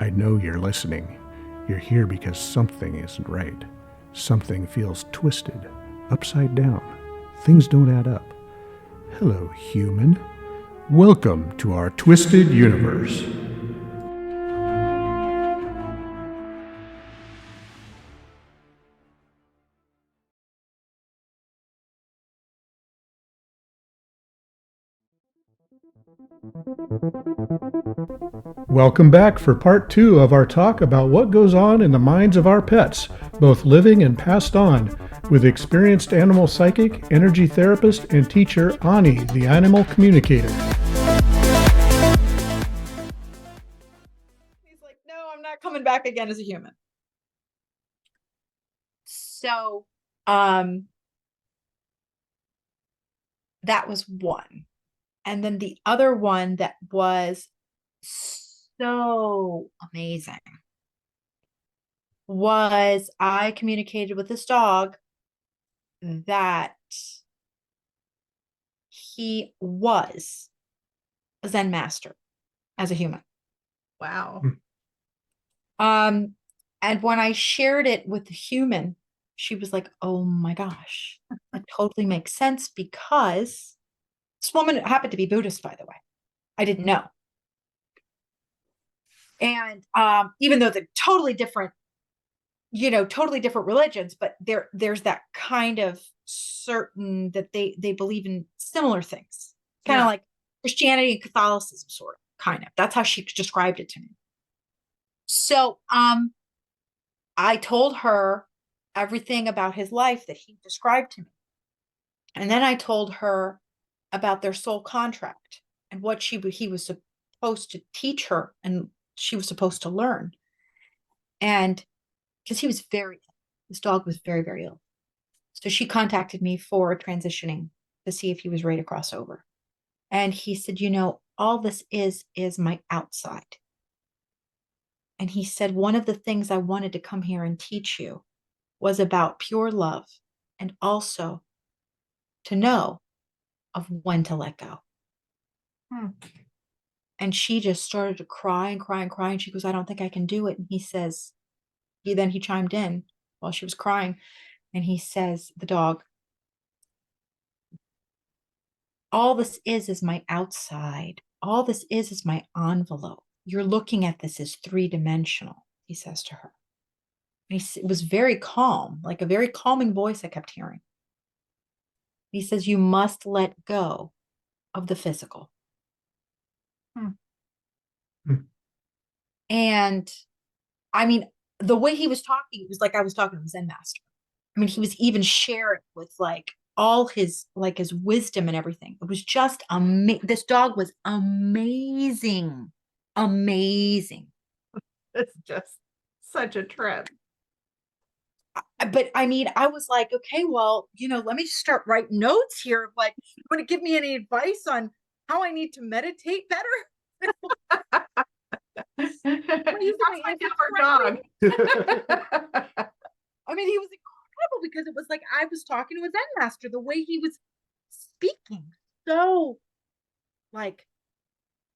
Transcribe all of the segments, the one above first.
I know you're listening. You're here because something isn't right. Something feels twisted, upside down. Things don't add up. Hello, human. Welcome to our twisted universe. Welcome back for part 2 of our talk about what goes on in the minds of our pets, both living and passed on, with experienced animal psychic, energy therapist, and teacher Ani, the Animal Communicator. He's like, no, I'm not coming back again as a human. So, that was one. And then the other one that was so amazing was I communicated with this dog that he was a Zen master as a human. Wow. And when I shared it with the human, she was like, oh my gosh, that totally makes sense, because this woman happened to be Buddhist, by the way. I didn't know. And even though they're totally different religions, but there's that kind of certain that they believe in similar things, kind of like Christianity and Catholicism, sort of, kind of. That's how she described it to me. So I told her everything about his life that he described to me. And then I told her about their soul contract and what he was supposed to teach her and she was supposed to learn. And because this dog was very, very ill. So she contacted me for transitioning to see if he was ready to cross over. And he said, all this is my outside. And he said, one of the things I wanted to come here and teach you was about pure love, and also to know of when to let go. And she just started to cry and cry and cry. And she goes, I don't think I can do it. And he chimed in while she was crying. And he says, the dog, all this is my outside. All this is my envelope. You're looking at this as 3-dimensional, he says to her. And it was very calm, like a very calming voice I kept hearing. He says, you must let go of the physical. And I mean, the way he was talking, it was like I was talking to a Zen master. I mean, he was even sharing with all his wisdom and everything. It was just amazing. This dog was amazing. Amazing. It's just such a trip. But I mean, I was like, okay, well, let me just start writing notes here. Like, you want to give me any advice on how I need to meditate better? That's my different dog. I mean, he was incredible because it was like I was talking to a Zen master, the way he was speaking. So, like,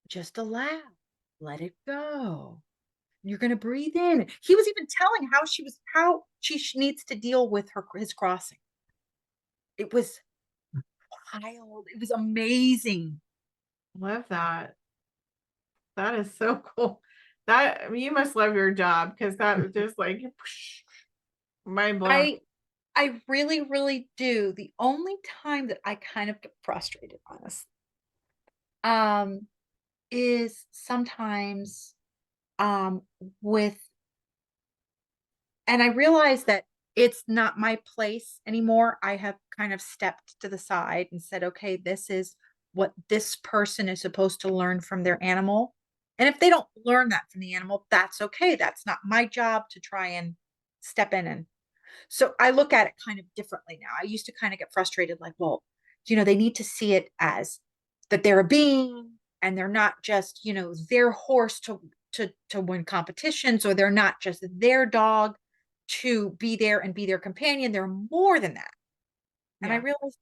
just allow, let it go. You're going to breathe in. He was even telling how she needs to deal with his crossing. It was wild. It was amazing. Love that. That is so cool. You must love your job, because that was just like mind blowing. I really, really do. The only time that I kind of get frustrated, honestly, is sometimes with, and I realize that it's not my place anymore. I have kind of stepped to the side and said, okay, this is what this person is supposed to learn from their animal. And if they don't learn that from the animal, that's okay. That's not my job to try and step in. And so I look at it kind of differently now. I used to kind of get frustrated, like, well, they need to see it as that they're a being and they're not just, their horse to win competitions, or they're not just their dog to be there and be their companion. They're more than that. And I realized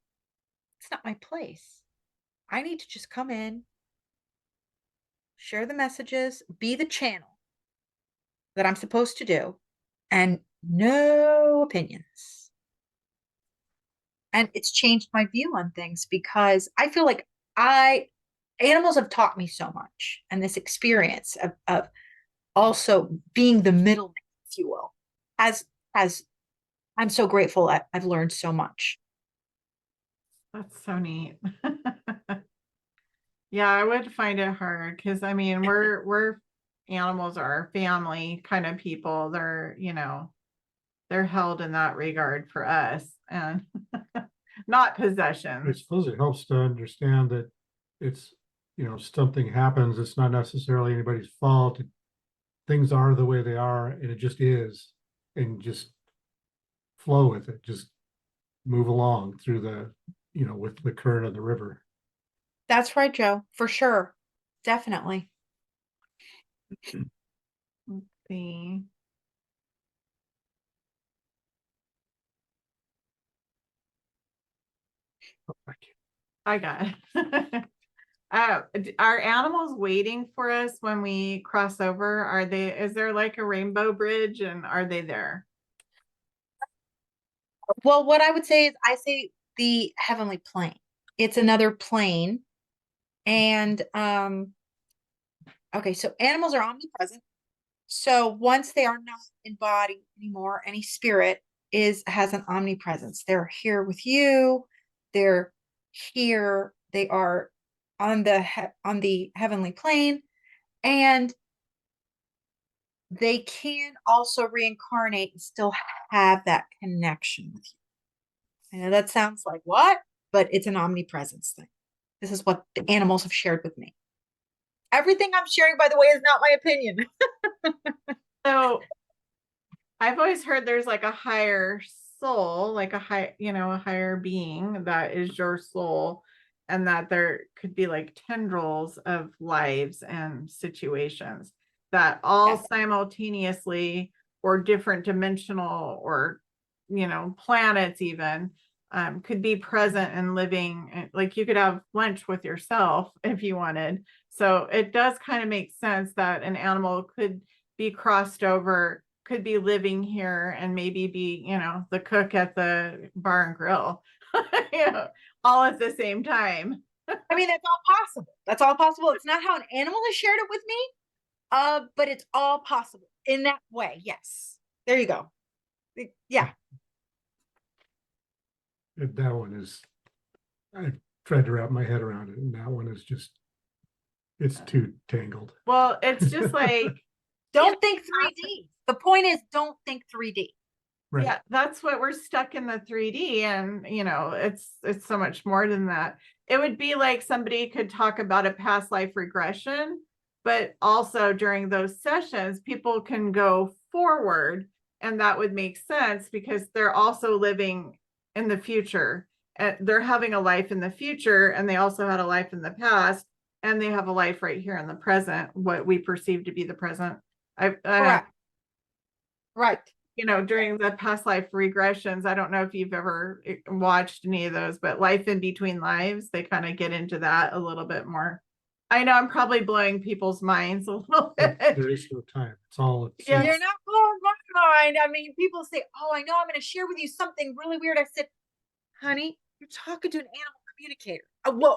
it's not my place. I need to just come in, share the messages, be the channel, that I'm supposed to do and no opinions. And it's changed my view on things because I feel like animals have taught me so much. And this experience of also being the middleman, if you will, as I'm so grateful I've learned so much. That's so neat. Yeah, I would find it hard because I mean we're animals are family kind of people. They're, they're held in that regard for us and not I possessions. suppose it helps to understand that it's, something happens, it's not necessarily anybody's fault. Things are the way they are, and it just is, and just flow with it. Just move along through with the current of the river. That's right, Joe, for sure. Definitely. Let's see. I got it. Are animals waiting for us when we cross over? Is there like a rainbow bridge and are they there? Well, what I would say is I say the heavenly plane. It's another plane. And okay, so animals are omnipresent. So once they are not in body anymore, any spirit has an omnipresence. They're here with you. They're here. They are on on the heavenly plane, and they can also reincarnate and still have that connection with you. I know that sounds like what, but it's an omnipresence thing. This is what the animals have shared with me. Everything I'm sharing, by the way, is not my opinion. So I've always heard there's like a higher soul, like a higher being that is your soul, and that there could be like tendrils of lives and situations that all Yes. simultaneously or different dimensional or planets even could be present and living. Like you could have lunch with yourself if you wanted. So it does kind of make sense that an animal could be crossed over, could be living here and maybe be, the cook at the bar and grill, all at the same time. I mean, that's all possible. That's all possible. It's not how an animal has shared it with me, but it's all possible in that way. Yes. There you go. Yeah. That one is, I tried to wrap my head around it, and that one is just, it's too tangled. Well, it's just like, Don't think 3D. The point is, don't think 3D. Right. yeah, that's what we're stuck in the 3D, and it's so much more than that. It would be like somebody could talk about a past life regression, but also during those sessions, people can go forward, and that would make sense because they're also living in the future. And they're having a life in the future, and they also had a life in the past, and they have a life right here in the present, what we perceive to be the present. Correct. Right. During the past life regressions, I don't know if you've ever watched any of those, but life in between lives, they kind of get into that a little bit more. I know I'm probably blowing people's minds a little bit. There is no time. It's all. Yeah. You're not blowing my mind. I mean, people say, "Oh, I know I'm going to share with you something really weird." I said, "Honey, you're talking to an animal communicator.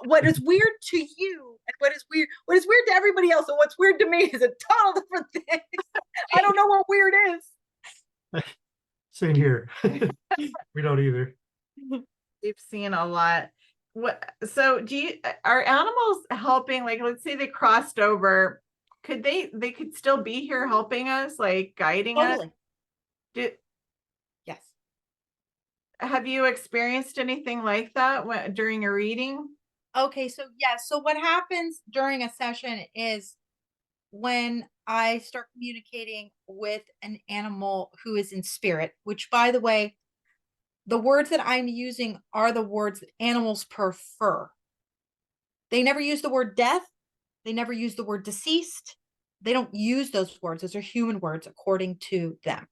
What is weird to you and what is weird to everybody else and what's weird to me is a total different thing. I don't know what weird is." Same here. We don't either. We've seen a lot. So are animals helping? Like, let's say they crossed over, could they could still be here helping us, like guiding us? Totally. Yes. Have you experienced anything like that during a reading? Okay, so so what happens during a session is when I start communicating with an animal who is in spirit, which, by the way, the words that I'm using are the words that animals prefer. They never use the word death. They never use the word deceased. They don't use those words. Those are human words according to them.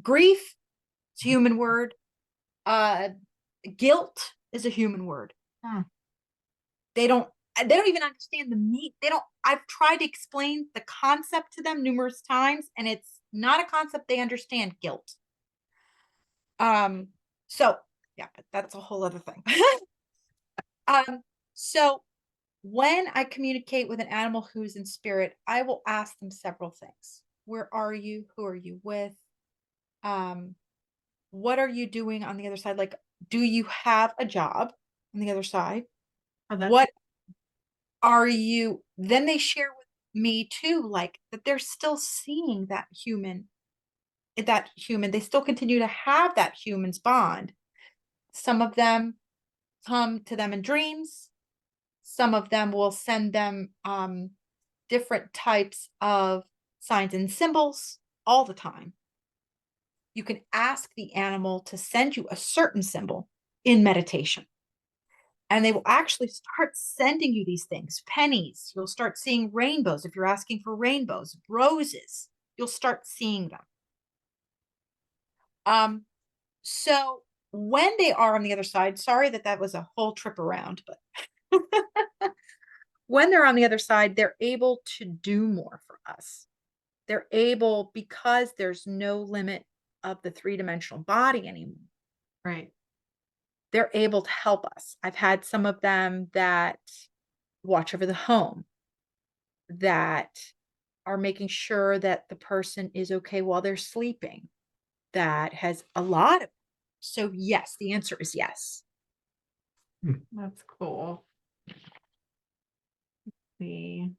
Grief is a human word. Guilt is a human word. Hmm. They don't they don't even understand the meat. They don't, I've tried to explain the concept to them numerous times, and it's not a concept they understand, guilt. So yeah, but that's a whole other thing. So when I communicate with an animal who's in spirit, I will ask them several things. Where are you? Who are you with? Um, what are you doing on the other side? Like, do you have a job on the other side? Oh, that's What are you? Then they share with me too, like that they're still seeing that human, they still continue to have that human's bond. Some of them come to them in dreams. Some of them will send them different types of signs and symbols all the time. You can ask the animal to send you a certain symbol in meditation. And they will actually start sending you these things, pennies. You'll start seeing rainbows. If you're asking for rainbows, roses, you'll start seeing them. So when they are on the other side, sorry that was a whole trip around, but when they're on the other side, they're able to do more for us. They're able, because there's no limit of the three-dimensional body anymore, right. they're able to help us. I've had some of them that watch over the home, that are making sure that the person is okay while they're sleeping. That has a lot of. So yes, the answer is yes. That's cool. Let's see.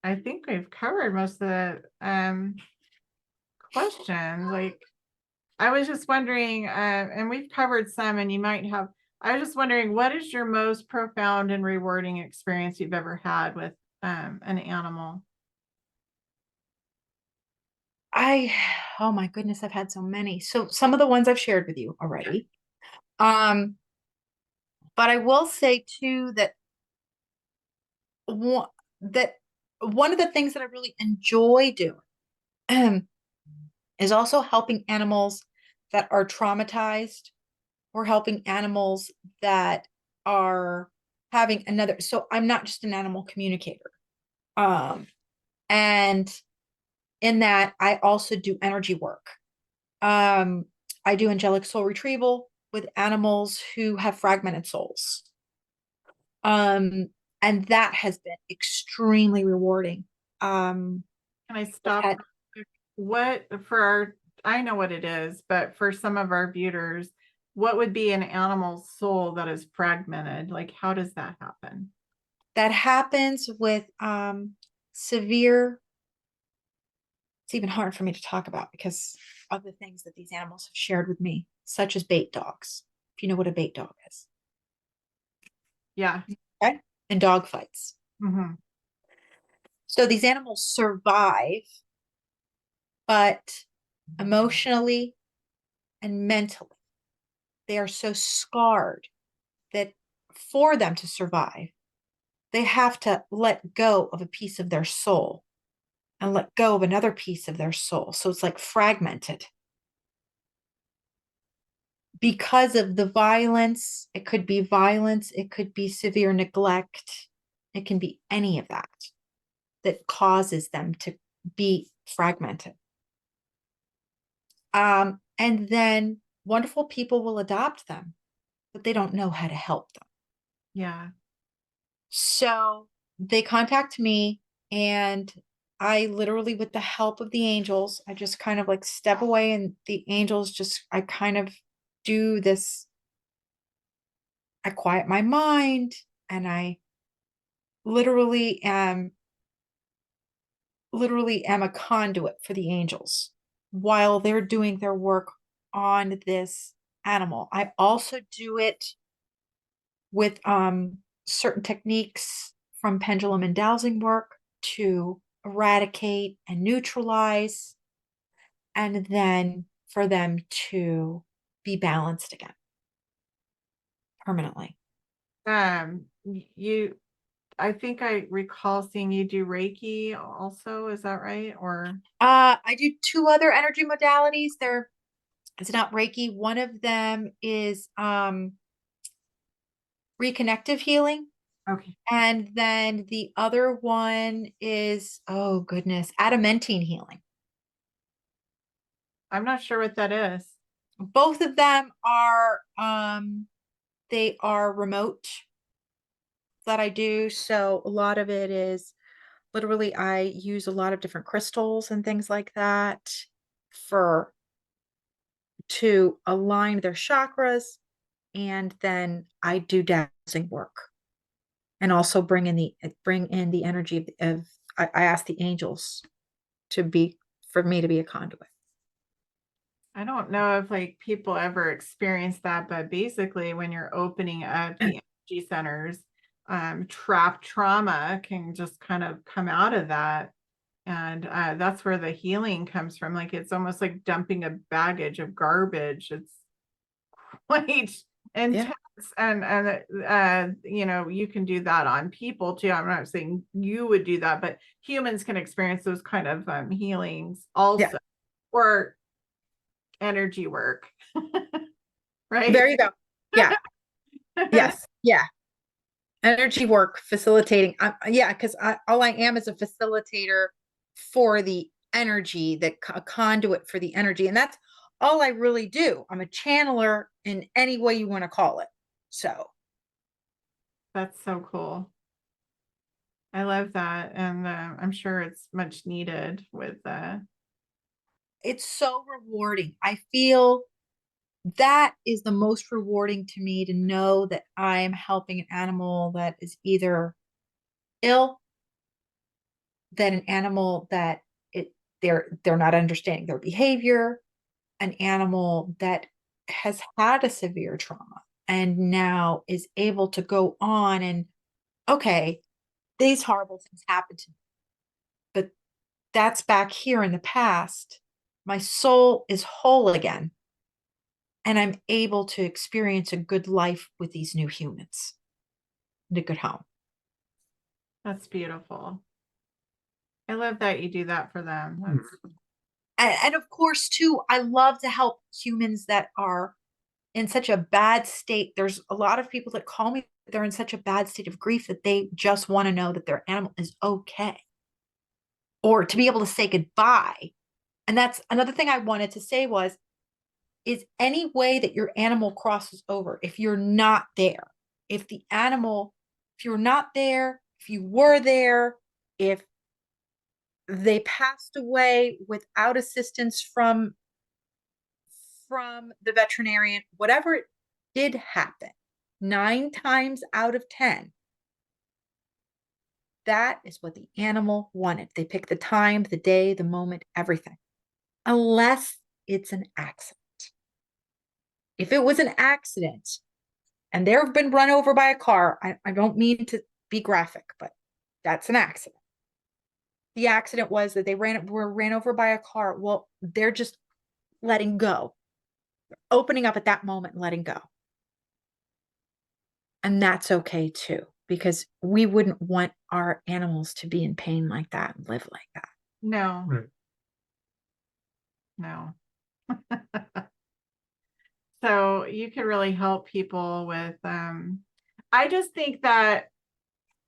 I think we've covered most of the questions. Like, I was just wondering, and we've covered some, and you might have. I was just wondering, what is your most profound and rewarding experience you've ever had with an animal? Oh my goodness, I've had so many. So some of the ones I've shared with you already. But I will say too that one one of the things that I really enjoy doing is also helping animals that are traumatized, or helping animals that are having another. So I'm not just an animal communicator. And in that, I also do energy work. I do angelic soul retrieval with animals who have fragmented souls. Um, and that has been extremely rewarding. Can I stop? Had, What for our, I know what it is, but for some of our viewers, what would be an animal's soul that is fragmented? Like, how does that happen? that happens with severe. It's even hard for me to talk about because of the things that these animals have shared with me, such as bait dogs. If you know what a bait dog is, Yeah. okay, and dog fights. Mm-hmm. So these animals survive, but emotionally and mentally, they are so scarred that for them to survive, they have to let go of a piece of their soul and let go of another piece of their soul. So it's like fragmented because of the violence. It could be violence, it could be severe neglect, it can be any of that that causes them to be fragmented. And then wonderful people will adopt them, but they don't know how to help them. Yeah. So they contact me, and I literally, with the help of the angels, I just kind of like step away, and the angels just, I kind of do this. I quiet my mind, and I literally am a conduit for the angels while they're doing their work on this animal. I also do it with certain techniques from pendulum and dowsing work to eradicate and neutralize, and then for them to be balanced again permanently. You, I think I recall seeing you do Reiki also. Is that right? Or I do two other energy modalities. They're It's not Reiki. One of them is reconnective healing. Okay. And then the other one is, oh goodness, adamantine healing. I'm not sure what that is. Both of them are they are remote that I do. So a lot of it is literally I use a lot of different crystals and things like that for to align their chakras, and then I do dowsing work and also bring in the energy of I ask the angels to be for me to be a conduit. I don't know if like people ever experience that, but basically when you're opening up the energy centers, trapped trauma can just kind of come out of that. And that's where the healing comes from. Like it's almost like dumping a baggage of garbage. It's quite intense. And you can do that on people too. I'm not saying you would do that, but humans can experience those kind of healings also, Yeah. or energy work. Right? There you go. Yeah. Yes. Yeah. Energy work facilitating. Yeah, because all I am is a facilitator for the energy, a conduit for the energy. And that's all I really do. I'm a channeler in any way you want to call it. So That's so cool. I love that. And I'm sure it's much needed with it's so rewarding. I feel that is the most rewarding to me, to know that I'm helping an animal that is either ill, that an animal that they're not understanding their behavior, an animal that has had a severe trauma and now is able to go on and, okay, these horrible things happened to me, but that's back here in the past. My soul is whole again, and I'm able to experience a good life with these new humans and a good home. that's beautiful. I love that you do that for them. And of course, too, I love to help humans that are in such a bad state. There's a lot of people that call me, they're in such a bad state of grief that they just want to know that their animal is okay, or to be able to say goodbye. And that's another thing I wanted to say was, is any way that your animal crosses over, if you're not there, if the animal, if you're not there, if you were there, if they passed away without assistance from the veterinarian, whatever it did happen, 9 times out of 10, that is what the animal wanted. They picked the time, the day, the moment, everything, unless it's an accident. If it was an accident and they've been run over by a car, I don't mean to be graphic, but that's an accident. The accident was that they were ran over by a car. Well, they're just letting go, opening up at that moment and letting go. And that's okay too, because we wouldn't want our animals to be in pain like that and live like that. No, Right. no. So you can really help people with I just think that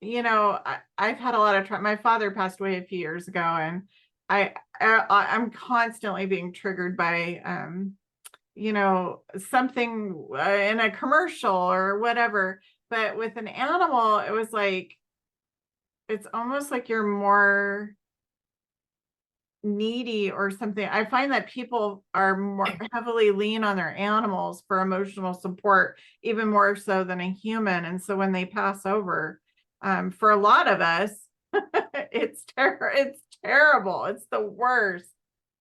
I've had a lot of trauma. My father passed away a few years ago, and I'm constantly being triggered by something in a commercial or whatever. But with an animal, it was like it's almost like you're more needy or something. I find that people are more heavily lean on their animals for emotional support, even more so than a human. And so when they pass over, for a lot of us, it's terrible. It's the worst.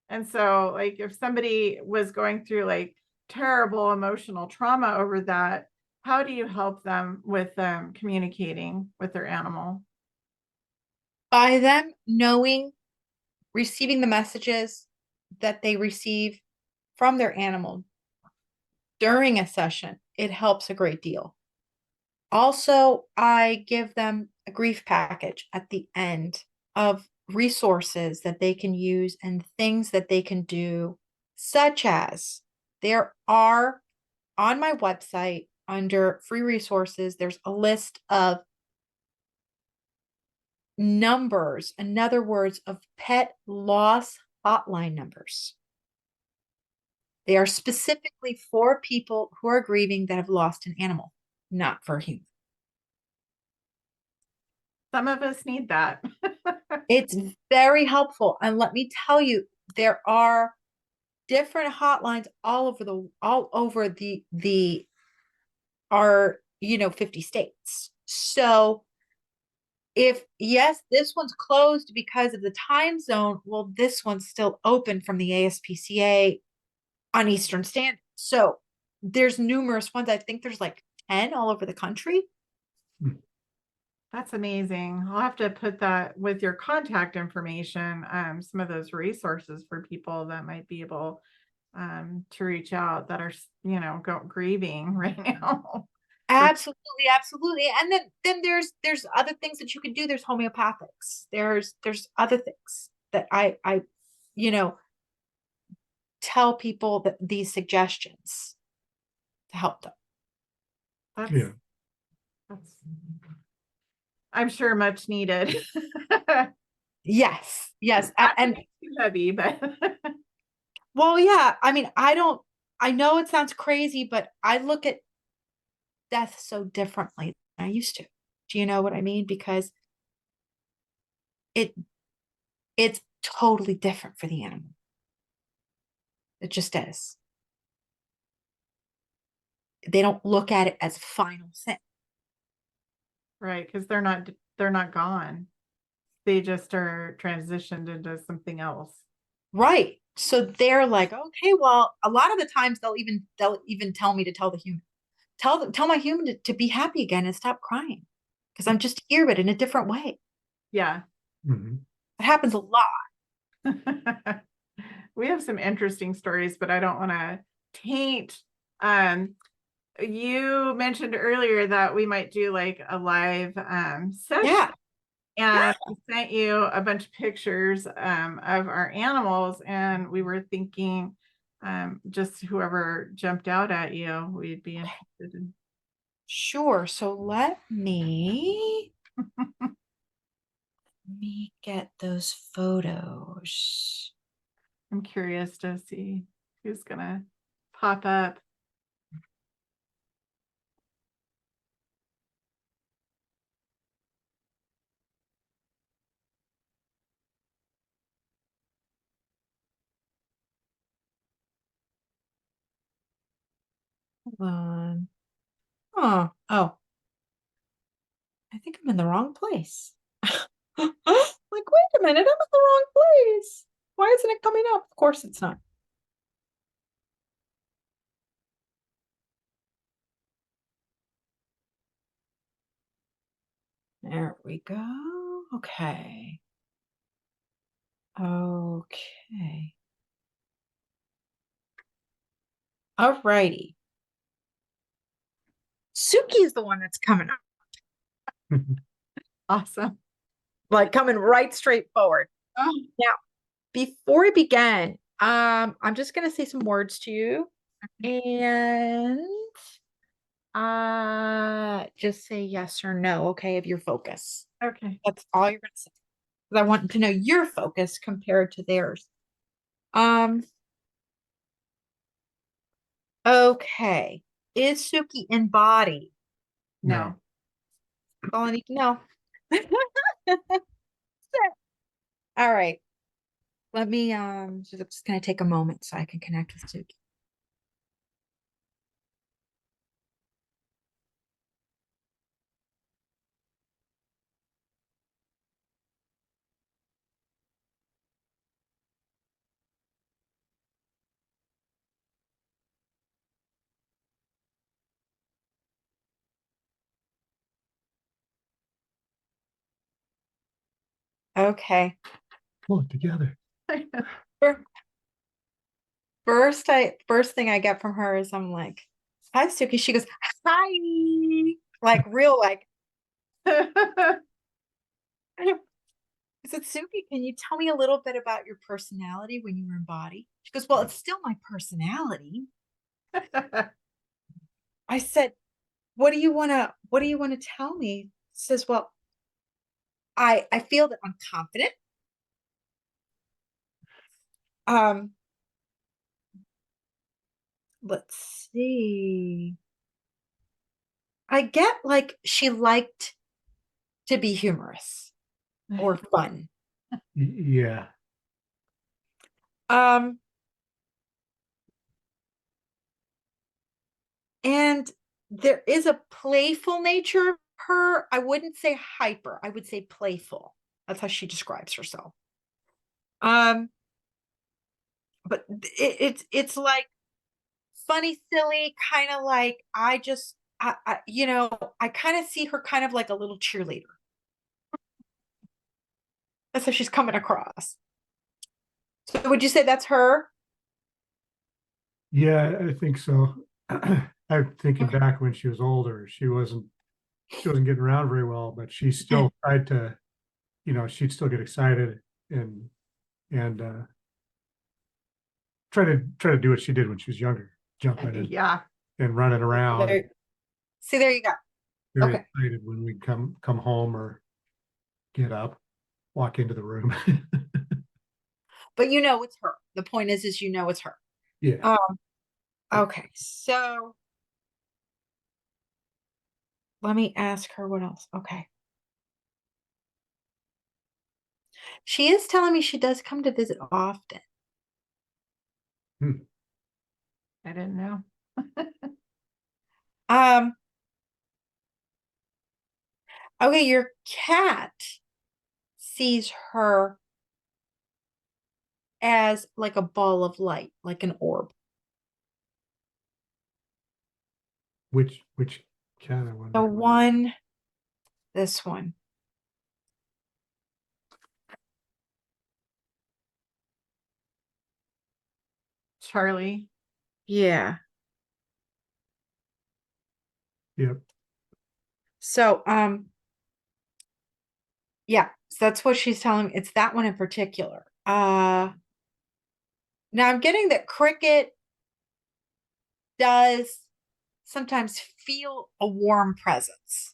And so like if somebody was going through like terrible emotional trauma over that, how do you help them with communicating with their animal? By them knowing, receiving the messages that they receive from their animal during a session, it helps a great deal. Also, I give them a grief package at the end of resources that they can use and things that they can do, such as There are on my website under free resources, there's a list of numbers, in other words, of pet loss hotline numbers. They are specifically for people who are grieving that have lost an animal, not for humans. Some of us need that. It's very helpful. And let me tell you, there are different hotlines all over the our 50 states. So if yes, this one's closed because of the time zone, well, this one's still open from the ASPCA on Eastern Standard. So there's numerous ones. I think there's like 10 all over the country. That's amazing. I'll have to put that with your contact information, some of those resources for people that might be able to reach out that are, grieving right now. Absolutely, absolutely. And then there's other things that you can do. There's homeopathics. There's other things that I tell people that these suggestions to help them. That's, that's I'm sure much needed. Yes, yes. And too heavy, but well, yeah, I mean, I know it sounds crazy, but I look at death so differently than I used to. Do you know what I mean? Because it's totally different for the animal. It just is. They don't look at it as a final thing. right, because they're not gone. They just are transitioned into something else. Right. So they're like, okay, well, a lot of the times they'll even tell me to tell the human, tell my human to be happy again and stop crying. Because I'm just here, but in a different way. Yeah. Mhm. It happens a lot. We have some interesting stories, but I don't want to taint. You mentioned earlier that we might do like a live session. Yeah. And we sent you a bunch of pictures of our animals, and we were thinking just whoever jumped out at you, we'd be interested in. Sure. So let me get those photos. I'm curious to see who's gonna pop up. Hold on. Oh, I think I'm in the wrong place. Like, wait a minute, I'm in the wrong place. Why isn't it coming up? Of course it's not. There we go. Okay. Okay. All righty. Suki is the one that's coming up, Awesome. like coming right straight forward. Oh, Now, before we begin, I'm just gonna say some words to you, and just say yes or no, okay, of your focus. okay. That's all you're gonna say. Because I want to know your focus compared to theirs. Okay. Is Suki embodied? No. That's all I need to know. All right. Let me just gonna take a moment so I can connect with Suki. Okay. Pull it together. Fir- First thing I get from her is I'm like, hi Suki. She goes, hi. Like real like I said, Suki, can you tell me a little bit about your personality when you were in body? She goes, well, it's still my personality. I said, what do you want to tell me? Says, well, I feel that I'm confident. Um, let's see. I get like she liked to be humorous or fun. Yeah. Um, and there is a playful nature of her. I wouldn't say hyper. I would say playful. That's how she describes herself. Um, but it's like funny, silly, kind of like I kind of see her kind of like a little cheerleader. That's how she's coming across. So would you say that's her? Yeah, I think so. I'm thinking back when she was older, she wasn't getting around very well, but she still tried to, she'd still get excited and try to do what she did when she was younger, jumping Yeah. and running around, There, see, there you go. very Okay. excited when we come home or get up, walk into the room. But you know it's her. The point is you know it's her. Yeah. Um, okay, so let me ask her what else. Okay. She is telling me she does come to visit often. Hmm. I didn't know. Um, okay, your cat sees her as like a ball of light, like an orb. Which cat, I The wonder. one, this one. Charlie. Yeah. Yep. So, yeah, so that's what she's telling me. It's that one in particular. Now I'm getting that Cricket does sometimes feel a warm presence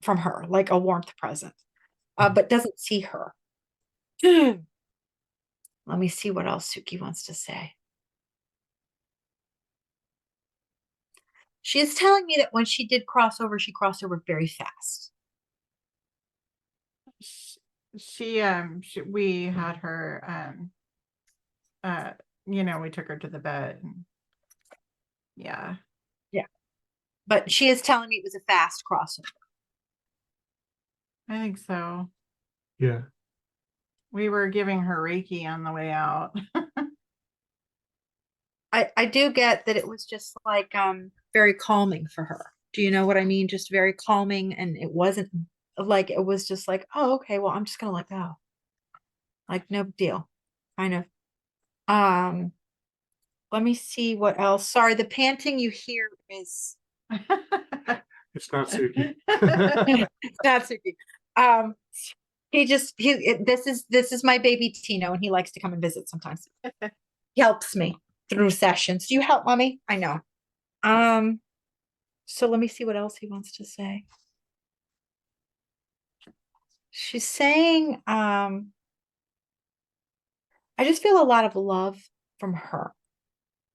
from her, like a warmth presence, but doesn't see her. Let me see what else Suki wants to say. She is telling me that when she did cross over, she crossed over very fast. We had her we took her to the vet and yeah. Yeah. But she is telling me it was a fast crossover. I think so. Yeah. We were giving her Reiki on the way out. I do get that it was just like very calming for her. Do you know what I mean? Just very calming, and it wasn't like it was just like, oh, okay, well, I'm just gonna let go. Like no big deal. Kind of. Um, let me see what else. Sorry, the panting you hear is It's not Suki. that's Suki. This is my baby Tino, and he likes to come and visit sometimes. He helps me through sessions. Do you help, mommy? I know. So let me see what else he wants to say. She's saying, I just feel a lot of love from her.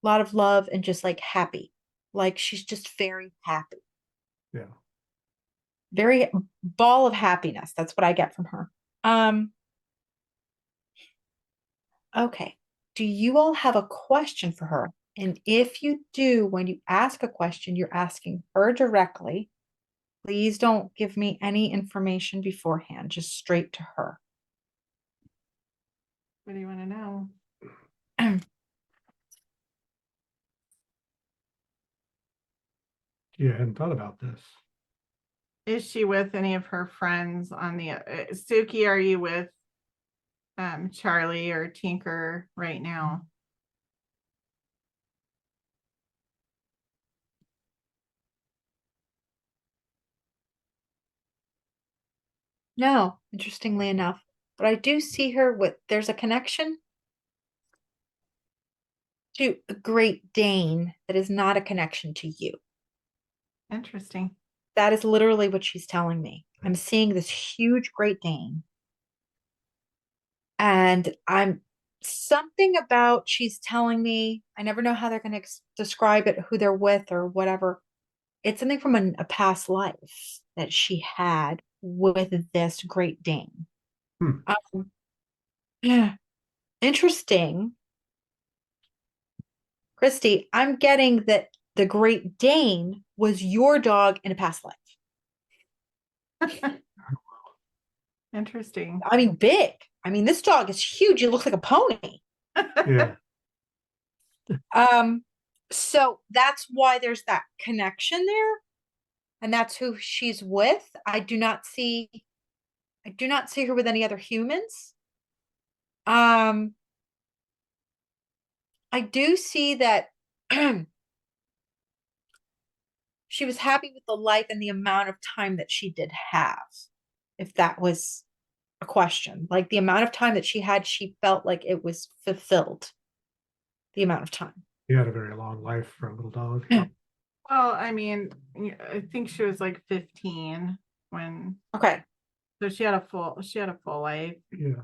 A lot of love and just like happy. Like she's just very happy. Yeah. Very ball of happiness. That's what I get from her. Um, okay. Do you all have a question for her? And if you do, when you ask a question, you're asking her directly. Please don't give me any information beforehand, just straight to her. What do you want to know? Yeah, I hadn't thought about this. Is she with any of her friends on the Suki, are you with Charlie or Tinker right now? No, interestingly enough. But I do see her with, there's a connection. to a Great Dane that is not a connection to you. Interesting. That is literally what she's telling me. I'm seeing this huge Great Dane. And I'm something about she's telling me, I never know how they're going to describe it, who they're with or whatever. It's something from a past life that she had with this Great Dane. Hmm. Yeah, interesting. Christy, I'm getting that the Great Dane was your dog in a past life. Interesting. I mean, big. I mean, this dog is huge. It looks like a pony. Yeah. So that's why there's that connection there. And that's who she's with. I do not see her with any other humans. Um, I do see that she was happy with the life and the amount of time that she did have, if that was a question. Like the amount of time that she had, she felt like it was fulfilled, the amount of time. He had a very long life for a little dog. Well, I mean, I think she was like 15 when, Okay. so she had a full life. Yeah.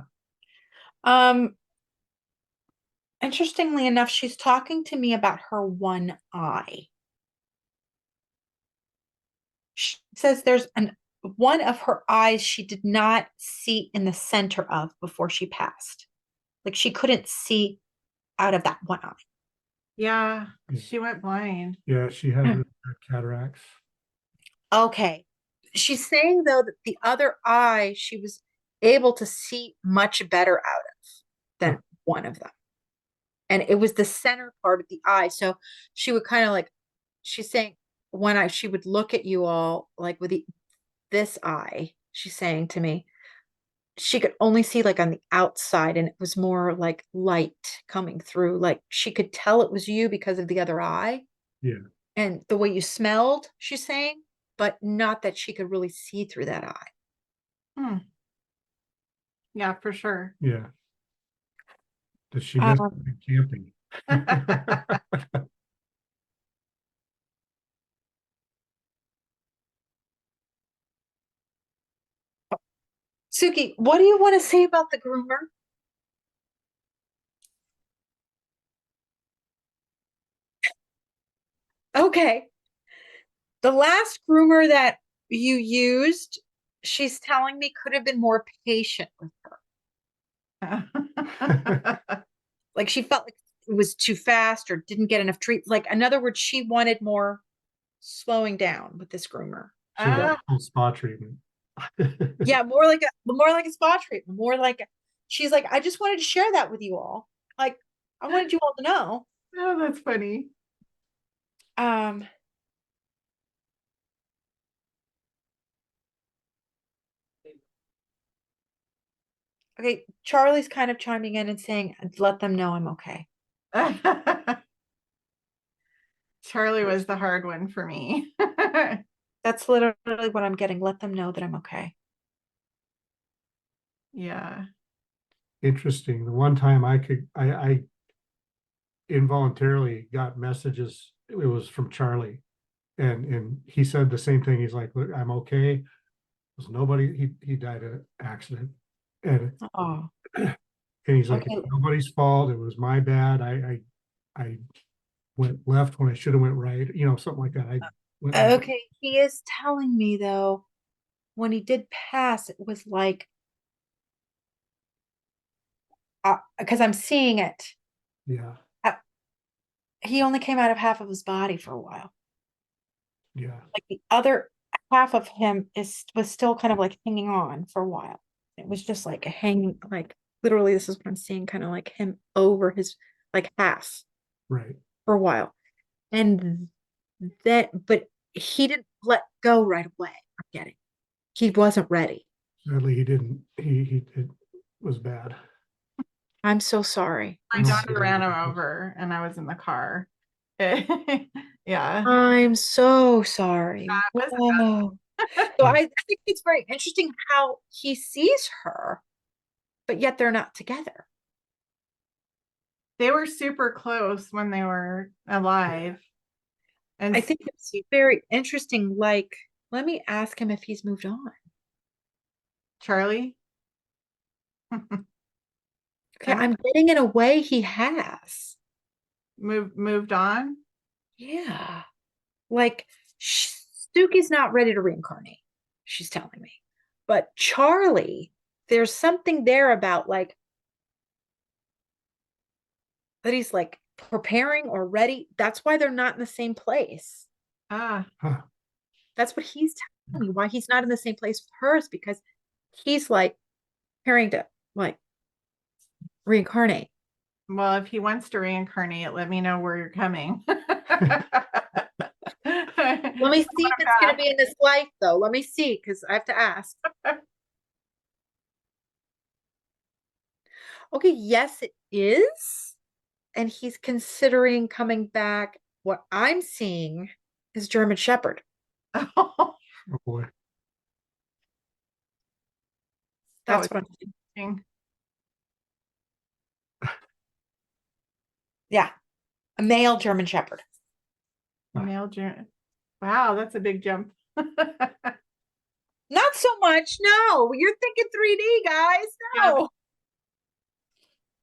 Um, Interestingly enough, she's talking to me about her one eye. She says there's one of her eyes she did not see in the center of before she passed. Like she couldn't see out of that one eye. Yeah, Yeah. she went blind. Yeah, she had cataracts. Okay. She's saying though that the other eye she was able to see much better out of than one of them. And it was the center part of the eye. So she would kind of like, she's saying she would look at you all like with this eye, she's saying to me, she could only see like on the outside and it was more like light coming through. Like she could tell it was you because of the other eye Yeah. and the way you smelled, she's saying, but not that she could really see through that eye. Hmm. Yeah, for sure. Yeah. Does she miss camping? Suki, what do you want to say about the groomer? Okay. The last groomer that you used, she's telling me could have been more patient with her. Like she felt like it was too fast or didn't get enough treat. Like in other words, she wanted more slowing down with this groomer. She got full spa treatment. Yeah, more like a spa treatment, more like she's like, I just wanted to share that with you all. Like I wanted you all to know. Oh, that's funny. Um, okay, Charlie's kind of chiming in and saying, let them know I'm okay. Charlie was the hard one for me. That's literally what I'm getting. Let them know that I'm okay. Yeah. Interesting. The one time I involuntarily got messages. It was from Charlie, and he said the same thing. He's like, "Look, I'm okay." There's nobody. He died in an accident, and Oh, he's like, okay. "It's nobody's fault. It was my bad. I went left when I should have went right. You know, something like that. I went left." Okay, he is telling me though, when he did pass, it was like, because I'm seeing it. Yeah, uh, he only came out of half of his body for a while. yeah, Like the other half of him was still kind of like hanging on for a while. It was just like hanging, like literally, this is what I'm seeing, kind of like him over his like half right. for a while. And but he didn't let go right away. I'm getting. He wasn't ready. Sadly, he didn't. He it was bad. I'm so sorry. My daughter ran him over and I was in the car. Yeah. I'm so sorry. That was Whoa. So I think it's very interesting how he sees her, but yet they're not together. they were super close when they were alive. And I think it's very interesting. Like, let me ask him if he's moved on. Charlie. Okay, I'm getting in a way he has. Moved on. Yeah. Like, Suki's not ready to reincarnate, she's telling me. But Charlie, there's something there about like that he's like preparing or ready. That's why they're not in the same place. Ah, Huh. That's what he's telling me. Why he's not in the same place with hers, because he's like preparing to like reincarnate. well, if he wants to reincarnate, let me know where you're coming. Let me see if it's going to be in this life, though. Let me see, because I have to ask. Okay, yes, it is. And he's considering coming back. What I'm seeing is German Shepherd. Oh boy. That's what I'm seeing. Interesting. Yeah, a male German Shepherd. Male German. Wow, that's a big jump. Not so much. No, you're thinking 3D, guys. No. Yeah.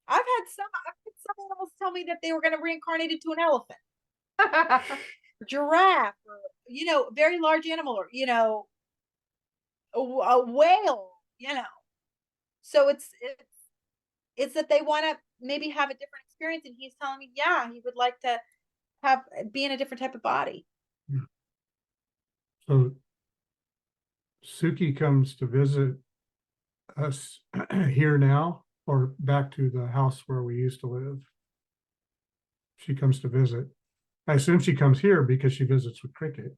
I've had some animals tell me that they were going to reincarnate into an elephant, or giraffe, or very large animal, or a whale. So it's that they want to maybe have a different experience, and he's telling me, yeah, he would like to be in a different type of body. So Suki comes to visit us here now, or back to the house where we used to live. She comes to visit. I assume she comes here because she visits with Cricket.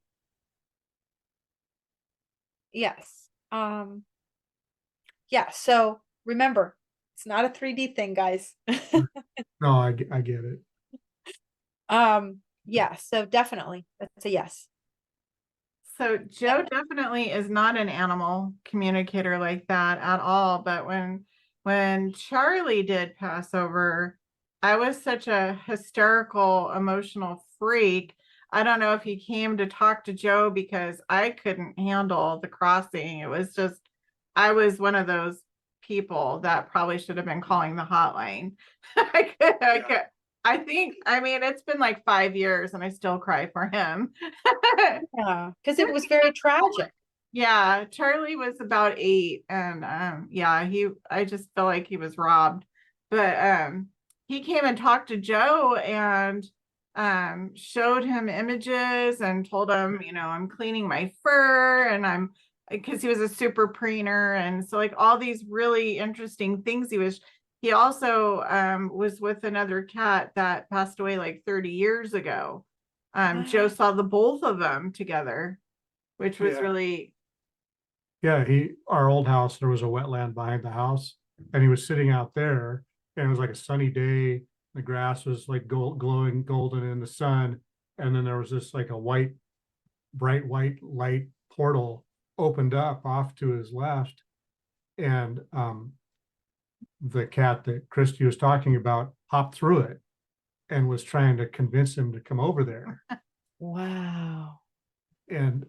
Yes. Yeah. So remember, it's not a 3D thing, guys. No, I get it. Yeah, so definitely that's a yes. So Joe definitely is not an animal communicator like that at all. But when Charlie did pass over, I was such a hysterical, emotional freak. I don't know if he came to talk to Joe because I couldn't handle the crossing. It was just, I was one of those people that probably should have been calling the hotline. I think, I mean, it's been like 5 years and I still cry for him. Yeah, because it was very tragic. Yeah, Charlie was about 8, and yeah, I just felt like he was robbed. But he came and talked to Joe and showed him images and told him, I'm cleaning my fur, and because he was a super preener, and so like all these really interesting things. He also was with another cat that passed away like 30 years ago. Joe saw the both of them together, which was really. Yeah, our old house, there was a wetland behind the house, and he was sitting out there, and it was like a sunny day. The grass was like glowing golden in the sun, and then there was this like a bright white light portal opened up off to his left, and the cat that Christy was talking about hopped through it and was trying to convince him to come over there. Wow. And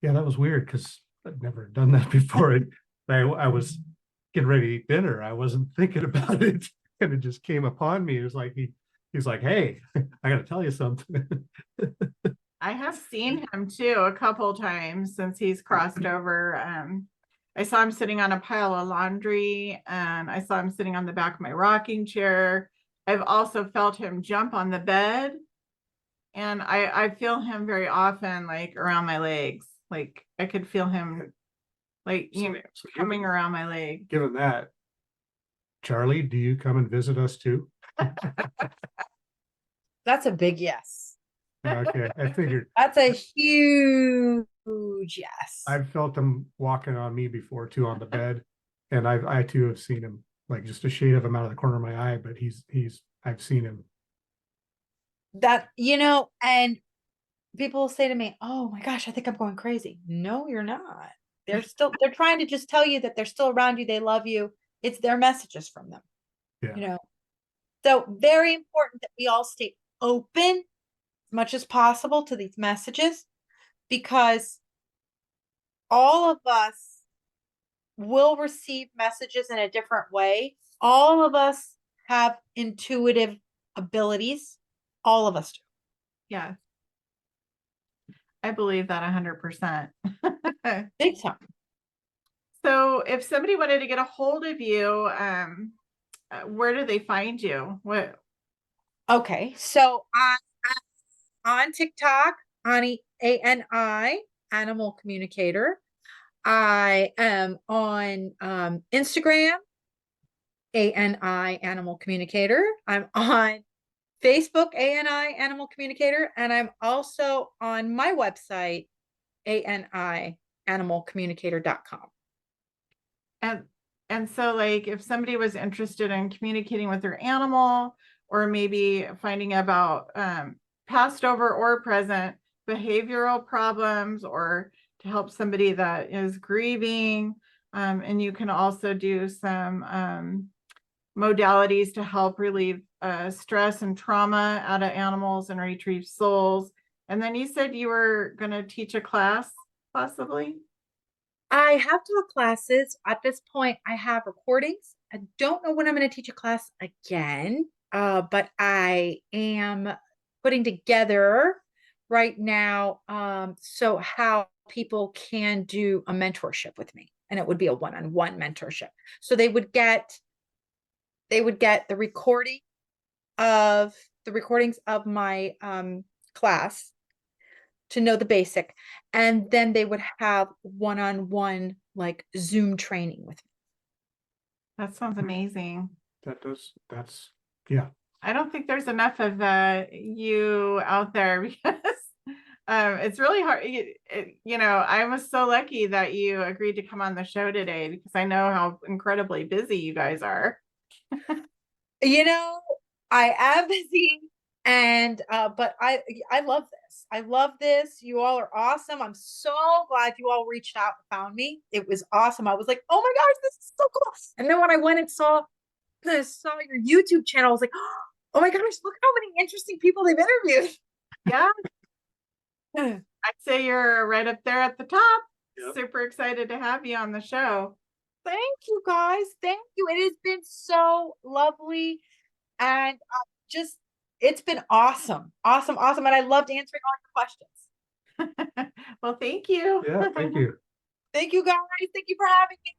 yeah, that was weird because I'd never done that before. I was getting ready to eat dinner. I wasn't thinking about it, and it just came upon me. It was like he's like, "Hey, I got to tell you something." I have seen him too a couple times since he's crossed over. I saw him sitting on a pile of laundry, and I saw him sitting on the back of my rocking chair. I've also felt him jump on the bed, and I feel him very often like around my legs. Like I could feel him like coming around my leg. Given that, Charlie, do you come and visit us too? That's a big yes. Okay, I figured. That's a huge yes. I've felt him walking on me before too on the bed, and I too have seen him, like just a shade of him out of the corner of my eye, but I've seen him. That, and people will say to me, oh my gosh, I think I'm going crazy. No, you're not. They're trying to just tell you that they're still around you. They love you. It's their messages from them. Yeah. So very important that we all stay open as much as possible to these messages, because all of us will receive messages in a different way. All of us have intuitive abilities. All of us do. Yeah. I believe that 100%. Big time. So if somebody wanted to get a hold of you, where do they find you? What? Okay, so on TikTok, ANI, Animal Communicator. I am on Instagram, ANI, Animal Communicator. I'm on Facebook, ANI, Animal Communicator, and I'm also on my website, anianimalcommunicator.com. And so like if somebody was interested in communicating with their animal, or maybe finding about past, over, or present behavioral problems, or to help somebody that is grieving, and you can also do some modalities to help relieve stress and trauma out of animals and retrieve souls. And then you said you were going to teach a class, possibly? I have taught classes. At this point, I have recordings. I don't know when I'm going to teach a class again, but I am putting together right now so how people can do a mentorship with me, and it would be a one-on-one mentorship. So they would get the recordings of my class to know the basic, and then they would have one-on-one like Zoom training with me. That sounds amazing. That's, yeah. I don't think there's enough of you out there, because it's really hard. I was so lucky that you agreed to come on the show today, because I know how incredibly busy you guys are. I am busy, and but I love this. I love this. You all are awesome. I'm so glad you all reached out and found me. It was awesome. I was like, oh my gosh, this is so cool. And then when I went and saw your YouTube channel, I was like, oh my gosh, look how many interesting people they've interviewed. Yeah. I'd say you're right up there at the top. Yep. Super excited to have you on the show. Thank you, guys. Thank you. It has been so lovely, and it's been awesome. Awesome. And I loved answering all your questions. Well, thank you. Yeah, thank you. Thank you, guys. Thank you for having me.